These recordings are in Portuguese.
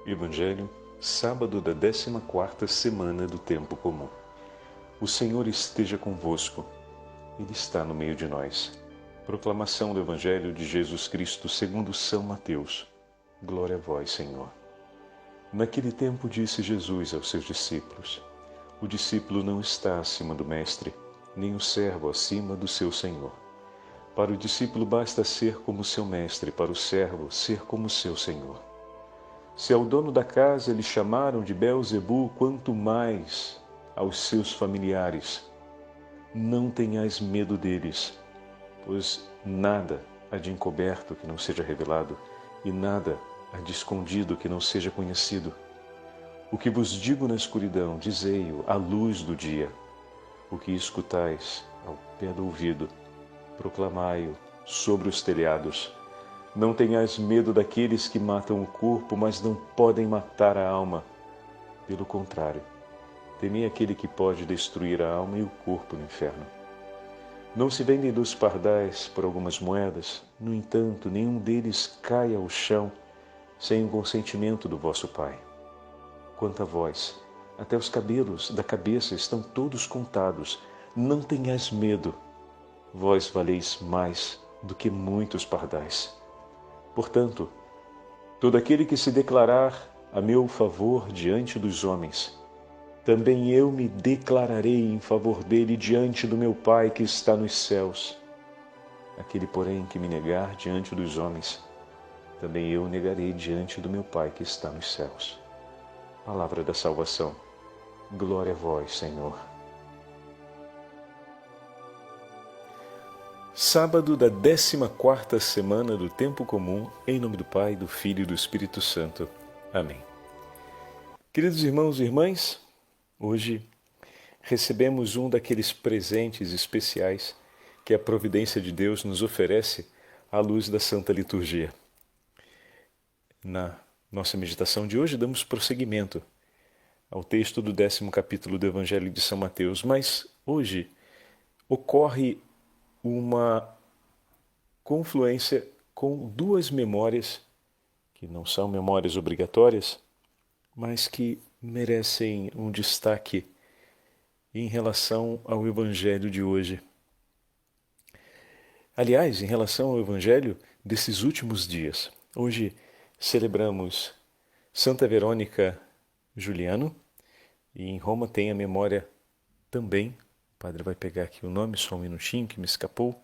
Evangelho, sábado da 14ª semana do Tempo Comum. O Senhor esteja convosco. Ele está no meio de nós. Proclamação do Evangelho de Jesus Cristo segundo São Mateus. Glória a vós, Senhor. Naquele tempo disse Jesus aos seus discípulos: O discípulo não está acima do mestre, nem o servo acima do seu senhor. Para o discípulo basta ser como seu mestre, para o servo ser como seu senhor. Se ao dono da casa lhe chamaram de Beelzebu, quanto mais aos seus familiares. Não tenhais medo deles, pois nada há de encoberto que não seja revelado, e nada há de escondido que não seja conhecido. O que vos digo na escuridão, dizei-o à luz do dia. O que escutais ao pé do ouvido, proclamai-o sobre os telhados. Não tenhais medo daqueles que matam o corpo, mas não podem matar a alma. Pelo contrário, temei aquele que pode destruir a alma e o corpo no inferno. Não se vendem 2 pardais por algumas moedas, no entanto, nenhum deles cai ao chão sem o consentimento do vosso Pai. Quanto a vós, até os cabelos da cabeça estão todos contados. Não tenhais medo, vós valeis mais do que muitos pardais. Portanto, todo aquele que se declarar a meu favor diante dos homens, também eu me declararei em favor dele diante do meu Pai que está nos céus. Aquele, porém, que me negar diante dos homens, também eu negarei diante do meu Pai que está nos céus. Palavra da salvação. Glória a vós, Senhor. Sábado da 14ª semana do Tempo Comum, em nome do Pai, do Filho e do Espírito Santo. Amém. Queridos irmãos e irmãs, hoje recebemos um daqueles presentes especiais que a providência de Deus nos oferece à luz da Santa Liturgia. Na nossa meditação de hoje damos prosseguimento ao texto do 10º capítulo do Evangelho de São Mateus, mas hoje ocorre uma confluência com 2 memórias, que não são memórias obrigatórias, mas que merecem um destaque em relação ao Evangelho de hoje. Aliás, em relação ao Evangelho desses últimos dias. Hoje celebramos Santa Verônica Juliano, e em Roma tem a memória também, o padre vai pegar aqui o nome, só um minutinho que me escapou,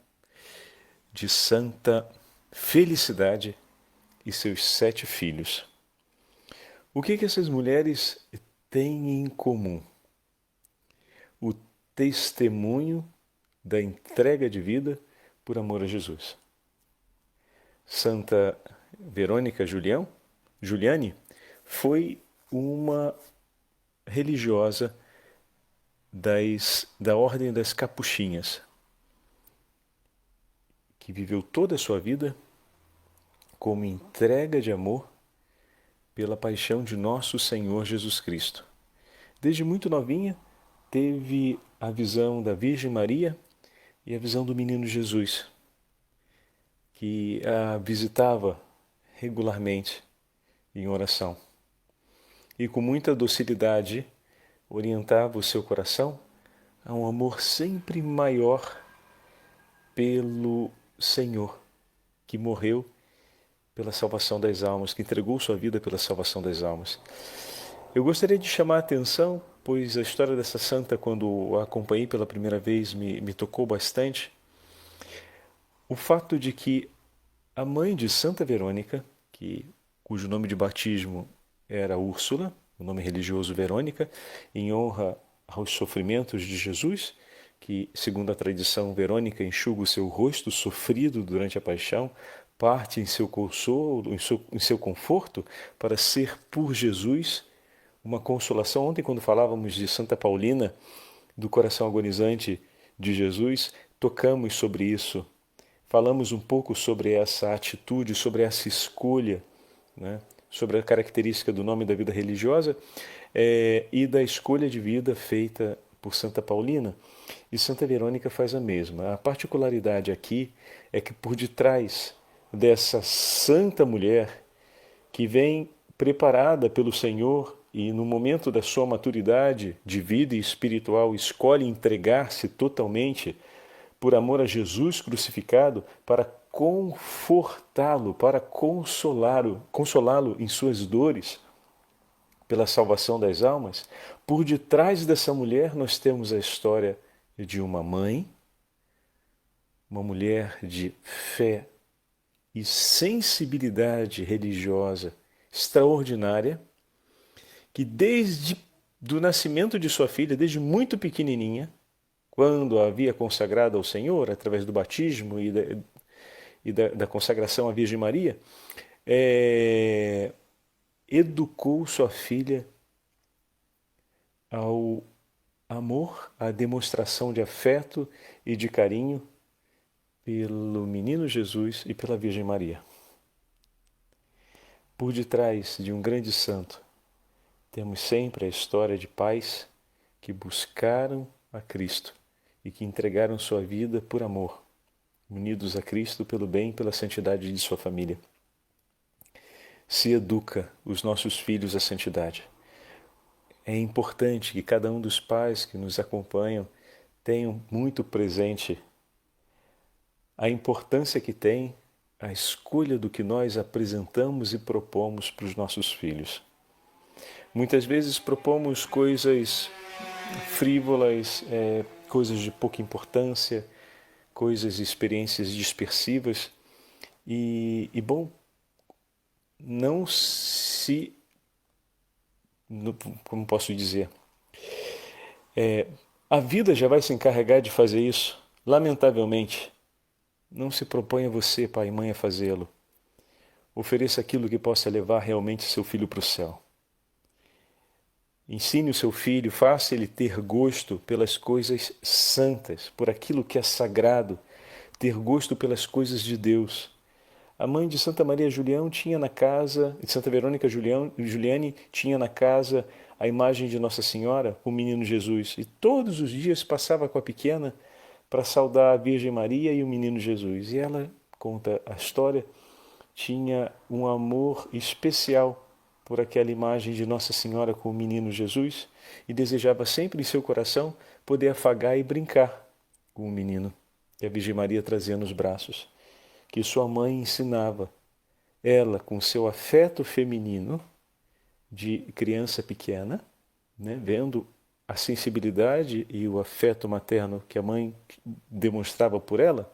de Santa Felicidade e seus 7 filhos. O que essas mulheres têm em comum? O testemunho da entrega de vida por amor a Jesus. Santa Verônica Juliani foi uma religiosa da Ordem das Capuchinhas, que viveu toda a sua vida como entrega de amor pela paixão de nosso Senhor Jesus Cristo. Desde muito novinha, teve a visão da Virgem Maria e a visão do menino Jesus, que a visitava regularmente em oração. E com muita docilidade orientava o seu coração a um amor sempre maior pelo Senhor, que morreu pela salvação das almas, que entregou sua vida pela salvação das almas. Eu gostaria de chamar a atenção, pois a história dessa santa, quando a acompanhei pela primeira vez, me tocou bastante, o fato de que a mãe de Santa Verônica, cujo nome de batismo era Úrsula, o nome religioso Verônica, em honra aos sofrimentos de Jesus, que, segundo a tradição, Verônica enxuga o seu rosto sofrido durante a paixão, parte em seu consolo, em seu conforto, para ser por Jesus uma consolação. Ontem, quando falávamos de Santa Paulina, do coração agonizante de Jesus, tocamos sobre isso. Falamos um pouco sobre essa atitude, sobre essa escolha, né? Sobre a característica do nome da vida religiosa e da escolha de vida feita por Santa Paulina. E Santa Verônica faz a mesma. A particularidade aqui é que por detrás dessa santa mulher que vem preparada pelo Senhor e no momento da sua maturidade de vida e espiritual escolhe entregar-se totalmente por amor a Jesus crucificado para confortá-lo, para consolá-lo em suas dores, pela salvação das almas, por detrás dessa mulher nós temos a história de uma mãe, uma mulher de fé e sensibilidade religiosa extraordinária, que desde do nascimento de sua filha, desde muito pequenininha, quando a havia consagrada ao Senhor, através do batismo da consagração à Virgem Maria, educou sua filha ao amor, à demonstração de afeto e de carinho pelo menino Jesus e pela Virgem Maria. Por detrás de um grande santo, temos sempre a história de pais que buscaram a Cristo e que entregaram sua vida por amor, unidos a Cristo pelo bem e pela santidade de sua família. Se educa os nossos filhos à santidade. É importante que cada um dos pais que nos acompanham tenham muito presente a importância que tem a escolha do que nós apresentamos e propomos para os nossos filhos. Muitas vezes propomos coisas frívolas, coisas de pouca importância, coisas e experiências dispersivas e bom, não se... Como posso dizer? A vida já vai se encarregar de fazer isso, lamentavelmente. Não se proponha você, pai e mãe, a fazê-lo. Ofereça aquilo que possa levar realmente seu filho para o céu. Ensine o seu filho, faça ele ter gosto pelas coisas santas, por aquilo que é sagrado, ter gosto pelas coisas de Deus. A mãe de Santa Maria Julião tinha na casa, de Santa Verônica Juliane tinha na casa a imagem de Nossa Senhora, o menino Jesus, e todos os dias passava com a pequena para saudar a Virgem Maria e o menino Jesus. E ela, conta a história, tinha um amor especial por aquela imagem de Nossa Senhora com o menino Jesus e desejava sempre em seu coração poder afagar e brincar com o menino que a Virgem Maria trazia nos braços, que sua mãe ensinava. Ela, com seu afeto feminino de criança pequena, vendo a sensibilidade e o afeto materno que a mãe demonstrava por ela,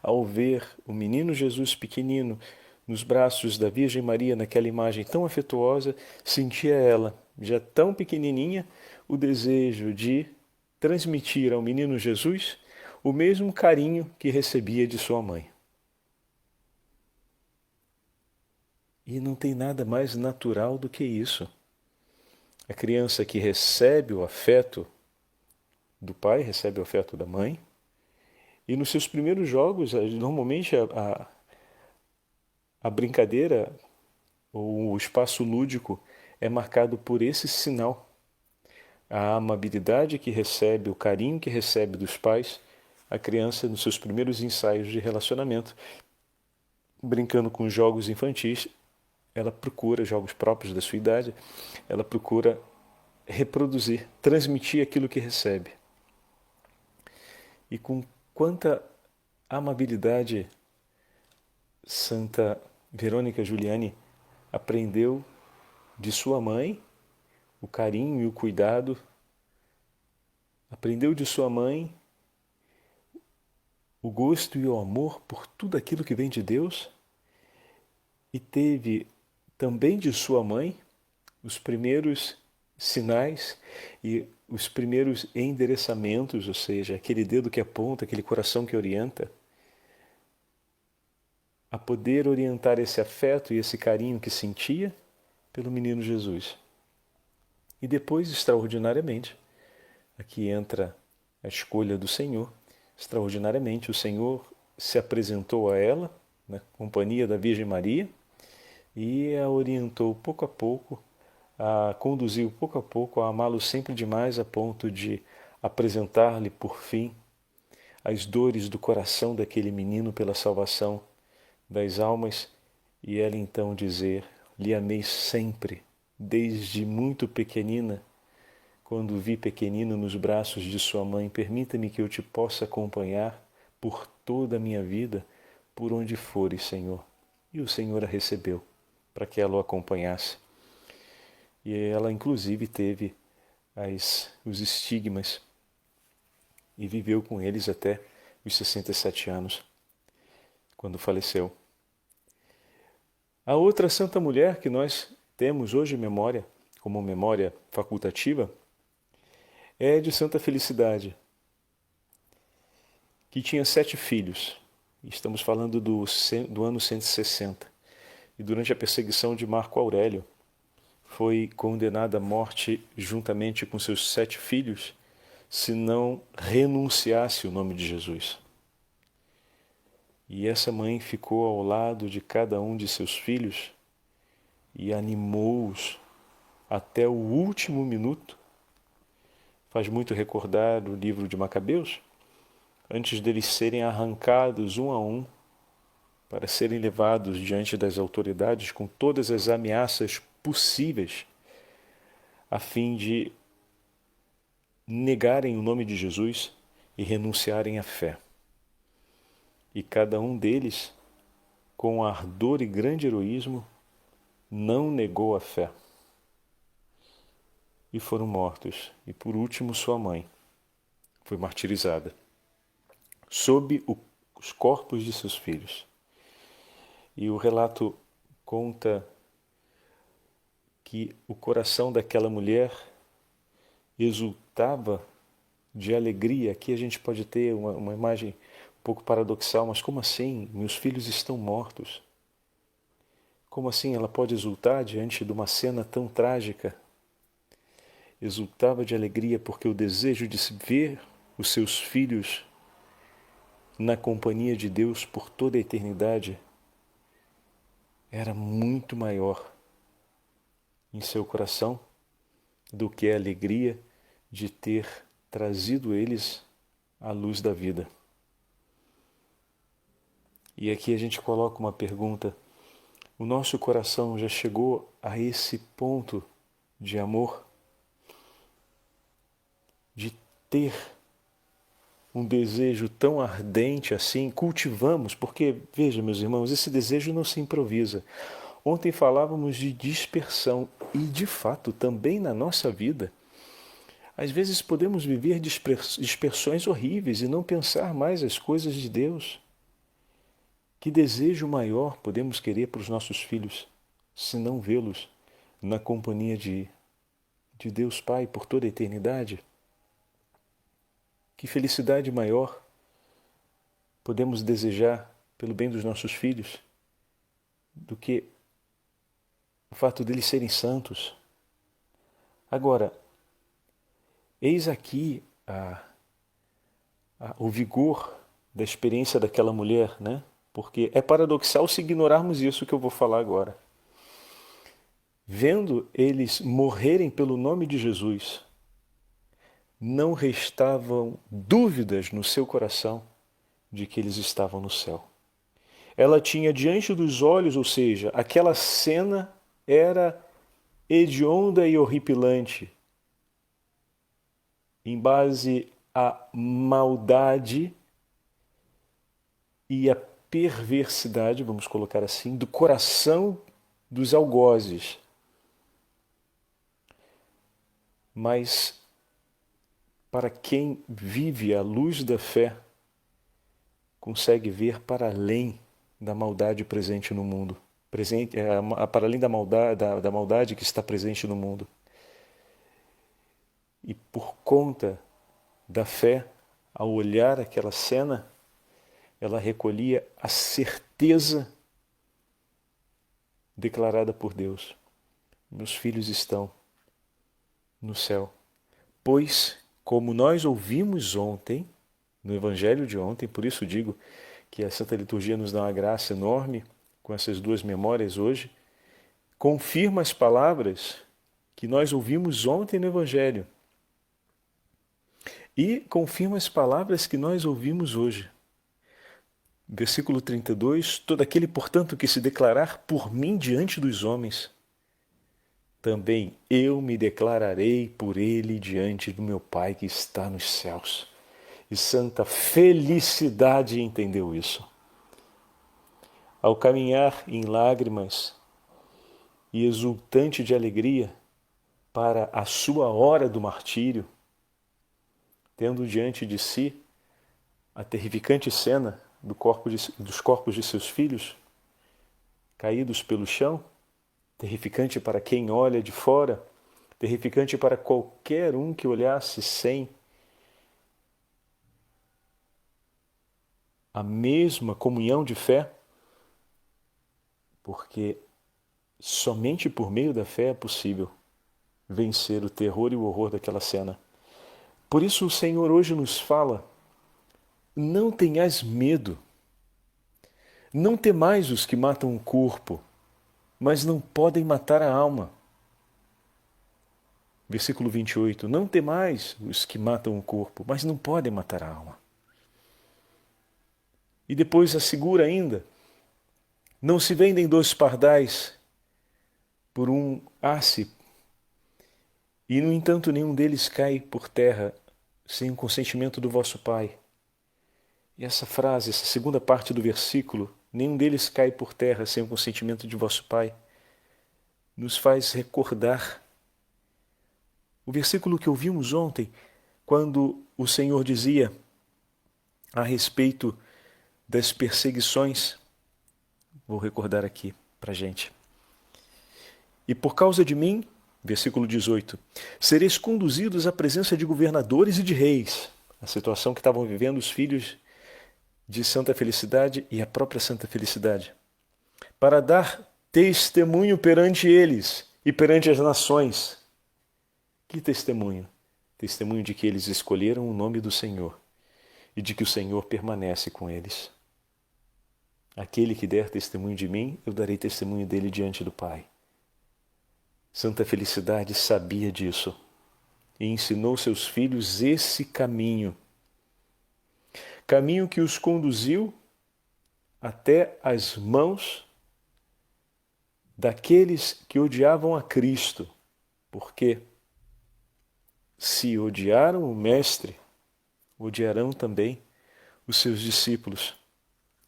ao ver o menino Jesus pequenino nos braços da Virgem Maria, naquela imagem tão afetuosa, sentia ela, já tão pequenininha, o desejo de transmitir ao menino Jesus o mesmo carinho que recebia de sua mãe. E não tem nada mais natural do que isso. A criança que recebe o afeto do pai, recebe o afeto da mãe, e nos seus primeiros jogos, normalmente a brincadeira ou o espaço lúdico é marcado por esse sinal. A amabilidade que recebe, o carinho que recebe dos pais, a criança nos seus primeiros ensaios de relacionamento, brincando com jogos infantis, ela procura, jogos próprios da sua idade, ela procura reproduzir, transmitir aquilo que recebe. E com quanta amabilidade Santa Verônica Juliane aprendeu de sua mãe o carinho e o cuidado, aprendeu de sua mãe o gosto e o amor por tudo aquilo que vem de Deus, e teve também de sua mãe os primeiros sinais e os primeiros endereçamentos, ou seja, aquele dedo que aponta, aquele coração que orienta, a poder orientar esse afeto e esse carinho que sentia pelo menino Jesus. E depois, extraordinariamente, aqui entra a escolha do Senhor. Extraordinariamente, o Senhor se apresentou a ela, na companhia da Virgem Maria, e a orientou pouco a pouco, a conduziu pouco a pouco a amá-lo sempre demais, a ponto de apresentar-lhe, por fim, as dores do coração daquele menino pela salvação das almas, e ela então dizer: lhe amei sempre, desde muito pequenina, quando vi pequenino nos braços de sua mãe. Permita-me que eu te possa acompanhar por toda a minha vida, por onde fores, Senhor. E o Senhor a recebeu para que ela o acompanhasse. E ela, inclusive, teve os estigmas e viveu com eles até os 67 anos, quando faleceu. A outra santa mulher que nós temos hoje memória, como memória facultativa, é de Santa Felicidade, que tinha 7 filhos. Estamos falando do ano 160. E durante a perseguição de Marco Aurélio, foi condenada à morte juntamente com seus 7 filhos, se não renunciasse o nome de Jesus. E essa mãe ficou ao lado de cada um de seus filhos e animou-os até o último minuto. Faz muito recordar o livro de Macabeus, antes deles serem arrancados um a um para serem levados diante das autoridades com todas as ameaças possíveis, a fim de negarem o nome de Jesus e renunciarem à fé. E cada um deles, com ardor e grande heroísmo, não negou a fé. E foram mortos. E por último, sua mãe foi martirizada, sob os corpos de seus filhos. E o relato conta que o coração daquela mulher exultava de alegria. Aqui a gente pode ter uma imagem um pouco paradoxal, mas como assim? Meus filhos estão mortos. Como assim ela pode exultar diante de uma cena tão trágica? Exultava de alegria porque o desejo de se ver os seus filhos na companhia de Deus por toda a eternidade era muito maior em seu coração do que a alegria de ter trazido eles à luz da vida. E aqui a gente coloca uma pergunta: o nosso coração já chegou a esse ponto de amor? De ter um desejo tão ardente assim? Cultivamos, porque, veja, meus irmãos, esse desejo não se improvisa. Ontem falávamos de dispersão e, de fato, também na nossa vida, às vezes podemos viver dispersões horríveis e não pensar mais as coisas de Deus. Que desejo maior podemos querer para os nossos filhos, se não vê-los na companhia de Deus Pai por toda a eternidade? Que felicidade maior podemos desejar pelo bem dos nossos filhos do que o fato deles serem santos? Agora, eis aqui o vigor da experiência daquela mulher, né? Porque é paradoxal se ignorarmos isso que eu vou falar agora. Vendo eles morrerem pelo nome de Jesus, não restavam dúvidas no seu coração de que eles estavam no céu. Ela tinha diante dos olhos, ou seja, aquela cena era hedionda e horripilante, em base à maldade e à perversidade, vamos colocar assim, do coração dos algozes. Mas para quem vive à luz da fé, consegue ver para além da maldade presente no mundo, para além da maldade que está presente no mundo. E por conta da fé, ao olhar aquela cena, ela recolhia a certeza declarada por Deus: meus filhos estão no céu. Pois, como nós ouvimos ontem, no Evangelho de ontem, por isso digo que a Santa Liturgia nos dá uma graça enorme com essas duas memórias hoje, confirma as palavras que nós ouvimos ontem no Evangelho e confirma as palavras que nós ouvimos hoje. Versículo 32, todo aquele, portanto, que se declarar por mim diante dos homens, também eu me declararei por ele diante do meu Pai que está nos céus. E Santa Felicidade entendeu isso. Ao caminhar em lágrimas e exultante de alegria para a sua hora do martírio, tendo diante de si a terrificante cena dos corpos de seus filhos caídos pelo chão, terrificante para quem olha de fora, terrificante para qualquer um que olhasse sem a mesma comunhão de fé, porque somente por meio da fé é possível vencer o terror e o horror daquela cena. Por isso o Senhor hoje nos fala: não tenhais medo, não temais os que matam o corpo, mas não podem matar a alma. Versículo 28, não temais os que matam o corpo, mas não podem matar a alma. E depois assegura ainda, não se vendem 2 pardais por um asse, e no entanto nenhum deles cai por terra sem o consentimento do vosso Pai. E essa frase, essa segunda parte do versículo, nenhum deles cai por terra sem o consentimento de vosso Pai, nos faz recordar o versículo que ouvimos ontem, quando o Senhor dizia a respeito das perseguições. Vou recordar aqui para a gente. E por causa de mim, versículo 18, sereis conduzidos à presença de governadores e de reis, a situação que estavam vivendo os filhos de Santa Felicidade e a própria Santa Felicidade, para dar testemunho perante eles e perante as nações. Que testemunho? Testemunho de que eles escolheram o nome do Senhor e de que o Senhor permanece com eles. Aquele que der testemunho de mim, eu darei testemunho dele diante do Pai. Santa Felicidade sabia disso e ensinou seus filhos esse caminho. Caminho que os conduziu até as mãos daqueles que odiavam a Cristo. Porque se odiaram o Mestre, odiarão também os seus discípulos.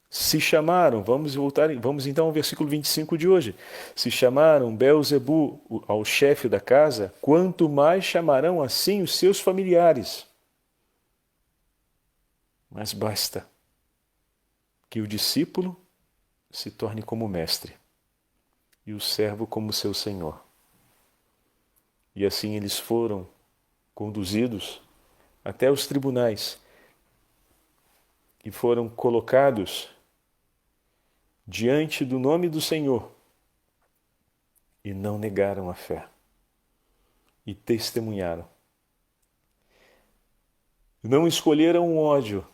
Se chamaram, vamos então ao versículo 25 de hoje. Se chamaram Belzebu ao chefe da casa, quanto mais chamarão assim os seus familiares. Mas basta que o discípulo se torne como mestre e o servo como seu senhor. E assim eles foram conduzidos até os tribunais e foram colocados diante do nome do Senhor e não negaram a fé e testemunharam. Não escolheram o ódio,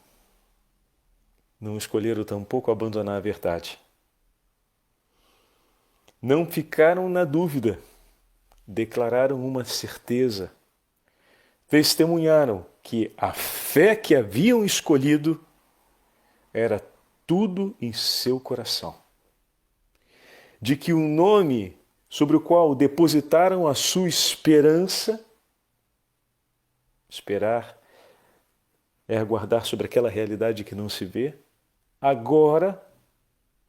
não escolheram tampouco abandonar a verdade. Não ficaram na dúvida, declararam uma certeza, testemunharam que a fé que haviam escolhido era tudo em seu coração. De que o nome sobre o qual depositaram a sua esperança, esperar é aguardar sobre aquela realidade que não se vê, agora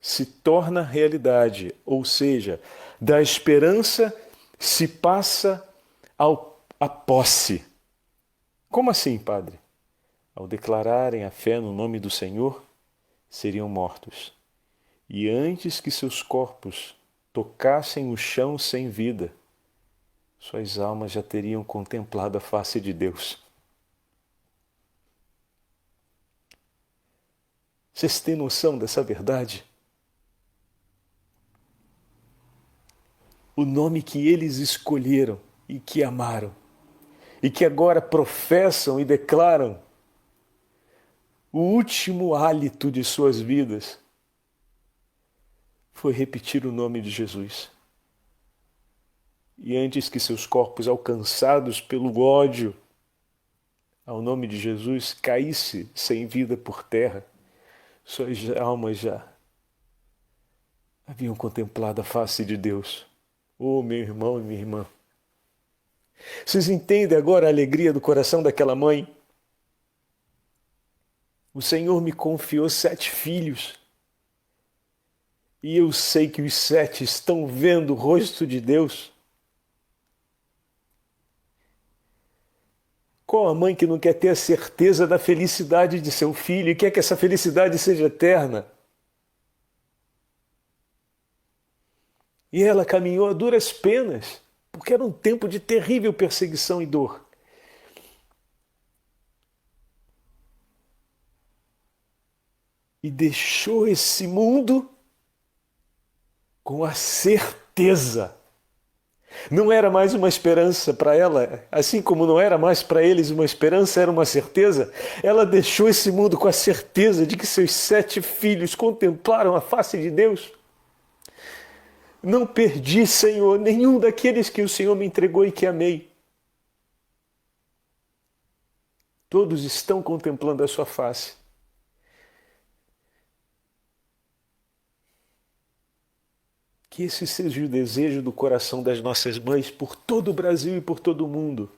se torna realidade, ou seja, da esperança se passa à posse. Como assim, Padre? Ao declararem a fé no nome do Senhor, seriam mortos. E antes que seus corpos tocassem o chão sem vida, suas almas já teriam contemplado a face de Deus. Vocês têm noção dessa verdade? O nome que eles escolheram e que amaram, e que agora professam e declaram o último hálito de suas vidas, foi repetir o nome de Jesus. E antes que seus corpos alcançados pelo ódio ao nome de Jesus caísse sem vida por terra, suas almas já haviam contemplado a face de Deus. Oh, meu irmão e minha irmã. Vocês entendem agora a alegria do coração daquela mãe? O Senhor me confiou 7 filhos. E eu sei que os 7 estão vendo o rosto de Deus. Qual a mãe que não quer ter a certeza da felicidade de seu filho e quer que essa felicidade seja eterna? E ela caminhou a duras penas, porque era um tempo de terrível perseguição e dor. E deixou esse mundo com a certeza. Não era mais uma esperança para ela, assim como não era mais para eles uma esperança, era uma certeza. Ela deixou esse mundo com a certeza de que seus 7 filhos contemplaram a face de Deus. Não perdi, Senhor, nenhum daqueles que o Senhor me entregou e que amei. Todos estão contemplando a sua face. Que esse seja o desejo do coração das nossas mães por todo o Brasil e por todo o mundo.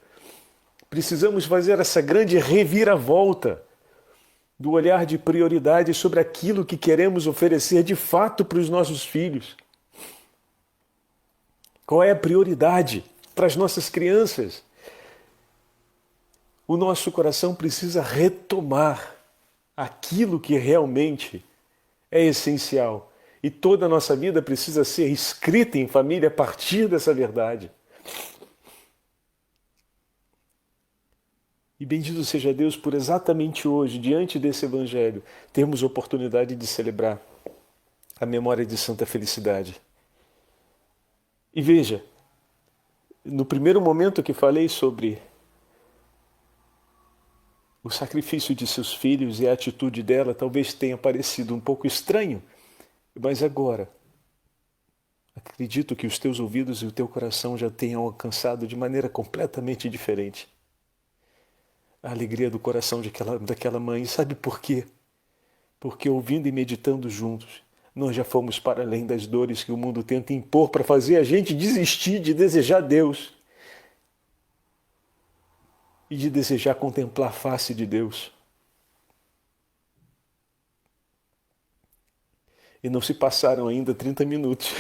Precisamos fazer essa grande reviravolta do olhar de prioridade sobre aquilo que queremos oferecer de fato para os nossos filhos. Qual é a prioridade para as nossas crianças? O nosso coração precisa retomar aquilo que realmente é essencial. E toda a nossa vida precisa ser escrita em família a partir dessa verdade. E bendito seja Deus por exatamente hoje, diante desse Evangelho, termos oportunidade de celebrar a memória de Santa Felicidade. E veja, no primeiro momento que falei sobre o sacrifício de seus filhos e a atitude dela, talvez tenha parecido um pouco estranho, mas agora, acredito que os teus ouvidos e o teu coração já tenham alcançado de maneira completamente diferente a alegria do coração daquela mãe. Sabe por quê? Porque ouvindo e meditando juntos, nós já fomos para além das dores que o mundo tenta impor para fazer a gente desistir de desejar Deus e de desejar contemplar a face de Deus. E não se passaram ainda 30 minutos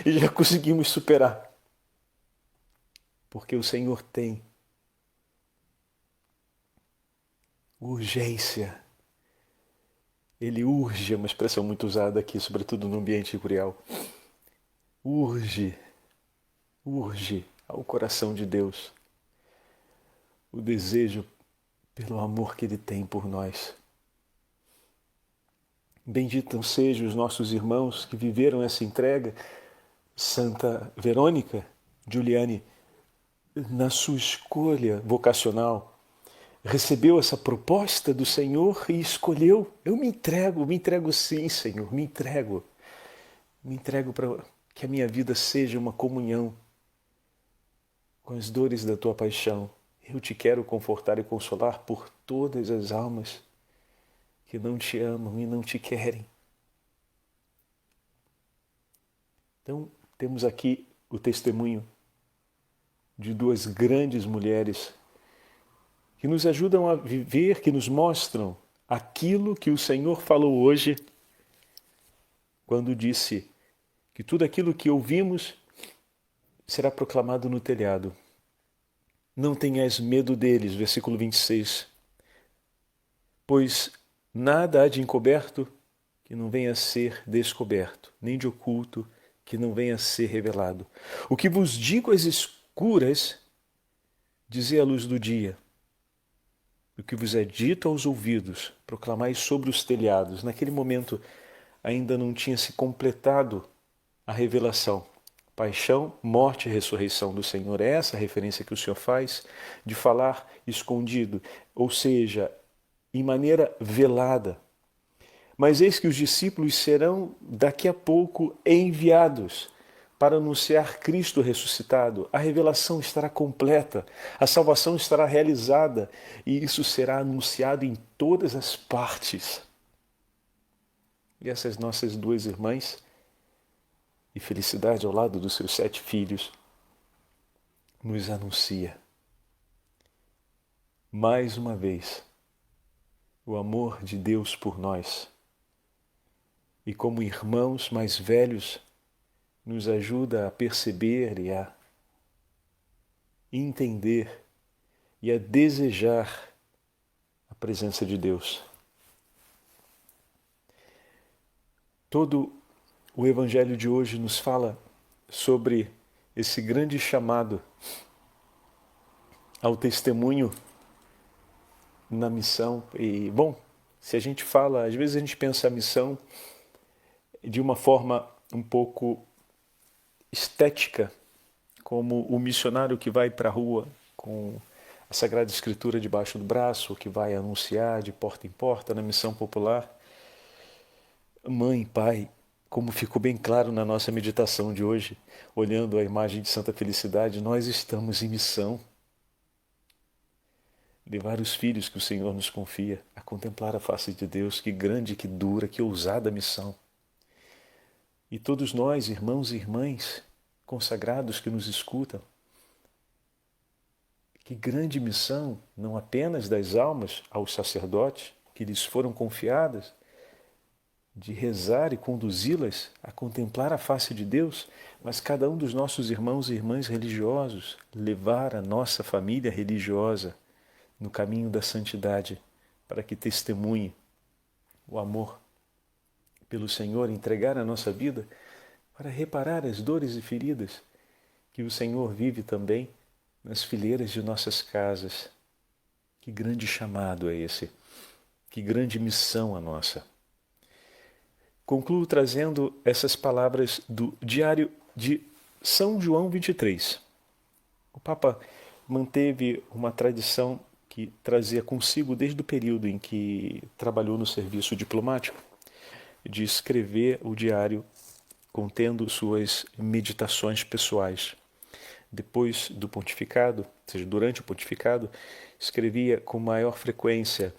e já conseguimos superar. Porque o Senhor tem urgência. Ele urge, é uma expressão muito usada aqui, sobretudo no ambiente curial. Urge ao coração de Deus o desejo pelo amor que Ele tem por nós. Benditos sejam os nossos irmãos que viveram essa entrega. Santa Verônica Giuliani, na sua escolha vocacional, recebeu essa proposta do Senhor e escolheu: eu me entrego sim, Senhor, me entrego para que a minha vida seja uma comunhão com as dores da tua paixão. Eu te quero confortar e consolar por todas as almas que não te amam e não te querem. Então, temos aqui o testemunho de 2 grandes mulheres que nos ajudam a viver, que nos mostram aquilo que o Senhor falou hoje, quando disse que tudo aquilo que ouvimos será proclamado no telhado. Não tenhas medo deles, versículo 26, pois nada há de encoberto que não venha a ser descoberto, nem de oculto que não venha a ser revelado. O que vos digo às escuras, dizei à luz do dia. O que vos é dito aos ouvidos, proclamai sobre os telhados. Naquele momento ainda não tinha se completado a revelação. Paixão, morte e ressurreição do Senhor. É essa a referência que o Senhor faz de falar escondido, ou seja, em maneira velada. Mas eis que os discípulos serão daqui a pouco enviados para anunciar Cristo ressuscitado. A revelação estará completa, a salvação estará realizada e isso será anunciado em todas as partes. E essas nossas duas irmãs, e Felicidade ao lado dos seus 7 filhos, nos anuncia mais uma vez o amor de Deus por nós. E como irmãos mais velhos, nos ajuda a perceber e a entender e a desejar a presença de Deus. Todo o Evangelho de hoje nos fala sobre esse grande chamado ao testemunho na missão. E, bom, se a gente fala, às vezes a gente pensa a missão de uma forma um pouco estética, como o missionário que vai para a rua com a Sagrada Escritura debaixo do braço, que vai anunciar de porta em porta na missão popular. Mãe, pai, como ficou bem claro na nossa meditação de hoje, olhando a imagem de Santa Felicidade, nós estamos em missão. Levar os filhos que o Senhor nos confia a contemplar a face de Deus, que grande, que dura, que ousada missão. E todos nós, irmãos e irmãs consagrados que nos escutam, que grande missão, não apenas das almas aos sacerdotes que lhes foram confiadas, de rezar e conduzi-las a contemplar a face de Deus, mas cada um dos nossos irmãos e irmãs religiosos, levar a nossa família religiosa no caminho da santidade, para que testemunhe o amor pelo Senhor, entregar a nossa vida para reparar as dores e feridas que o Senhor vive também nas fileiras de nossas casas. Que grande chamado é esse, que grande missão a nossa. Concluo trazendo essas palavras do Diário de São João 23. O Papa manteve uma tradição que trazia consigo desde o período em que trabalhou no serviço diplomático, de escrever o diário contendo suas meditações pessoais. Depois do pontificado, ou seja, durante o pontificado, escrevia com maior frequência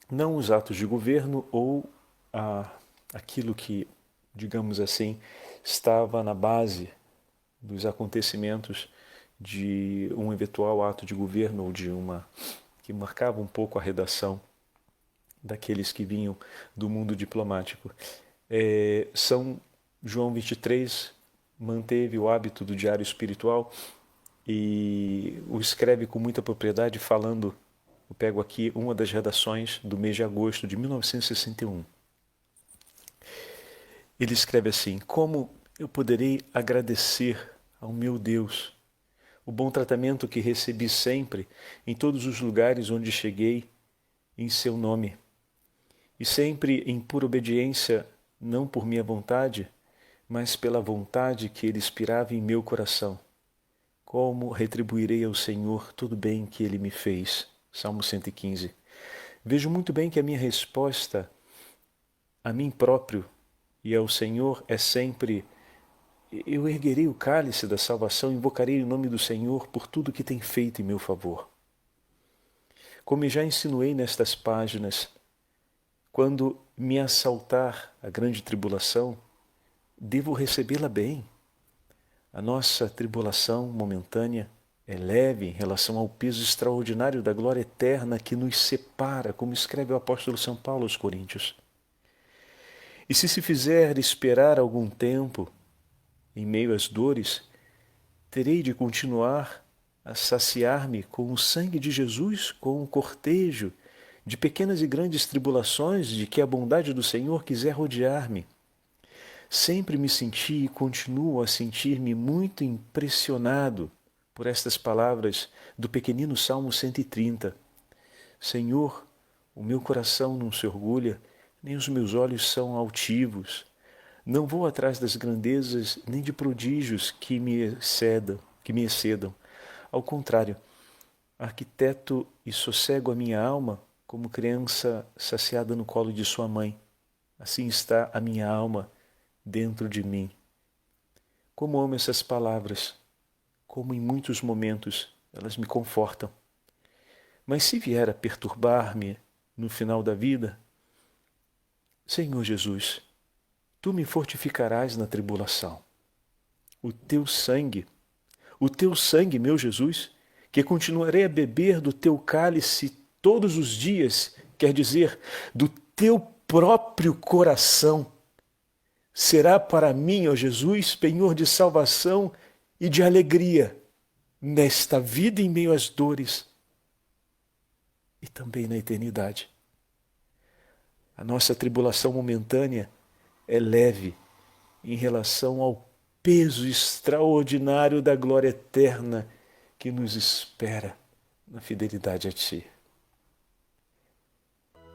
não os atos de governo ou aquilo que, digamos assim, estava na base dos acontecimentos de um eventual ato de governo ou de que marcava um pouco a redação daqueles que vinham do mundo diplomático. São João 23 manteve o hábito do diário espiritual e o escreve com muita propriedade falando, eu pego aqui uma das redações do mês de agosto de 1961. Ele escreve assim: como eu poderei agradecer ao meu Deus o bom tratamento que recebi sempre em todos os lugares onde cheguei em seu nome, e sempre em pura obediência, não por minha vontade, mas pela vontade que ele inspirava em meu coração. Como retribuirei ao Senhor todo o bem que ele me fez? Salmo 115. Vejo muito bem que a minha resposta a mim próprio e ao Senhor é sempre: eu erguerei o cálice da salvação e invocarei o nome do Senhor por tudo que tem feito em meu favor. Como já insinuei nestas páginas, quando me assaltar a grande tribulação, devo recebê-la bem. A nossa tribulação momentânea é leve em relação ao peso extraordinário da glória eterna que nos separa, como escreve o apóstolo São Paulo aos Coríntios. E se fizer esperar algum tempo, em meio às dores, terei de continuar a saciar-me com o sangue de Jesus, com o cortejo de pequenas e grandes tribulações de que a bondade do Senhor quiser rodear-me. Sempre me senti e continuo a sentir-me muito impressionado por estas palavras do pequenino Salmo 130. Senhor, o meu coração não se orgulha, nem os meus olhos são altivos. Não vou atrás das grandezas nem de prodígios que me excedam. Ao contrário, arquiteto e sossego a minha alma como criança saciada no colo de sua mãe. Assim está a minha alma dentro de mim. Como amo essas palavras, como em muitos momentos elas me confortam. Mas se vier a perturbar-me no final da vida, Senhor Jesus, Tu me fortificarás na tribulação. O Teu sangue, meu Jesus, que continuarei a beber do Teu cálice todos os dias, quer dizer, do Teu próprio coração, será para mim, ó Jesus, penhor de salvação e de alegria, nesta vida em meio às dores e também na eternidade. A nossa tribulação momentânea é leve em relação ao peso extraordinário da glória eterna que nos espera na fidelidade a Ti.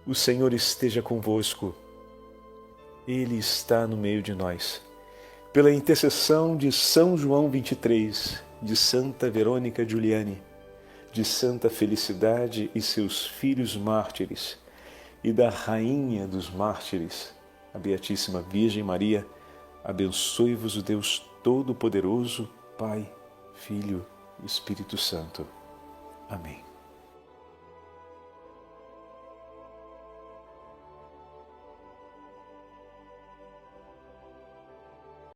O Senhor esteja convosco. Ele está no meio de nós. Pela intercessão de São João 23, de Santa Verônica Giuliani, de Santa Felicidade e seus filhos mártires, e da Rainha dos Mártires, a Beatíssima Virgem Maria, abençoe-vos o Deus Todo-Poderoso, Pai, Filho e Espírito Santo. Amém.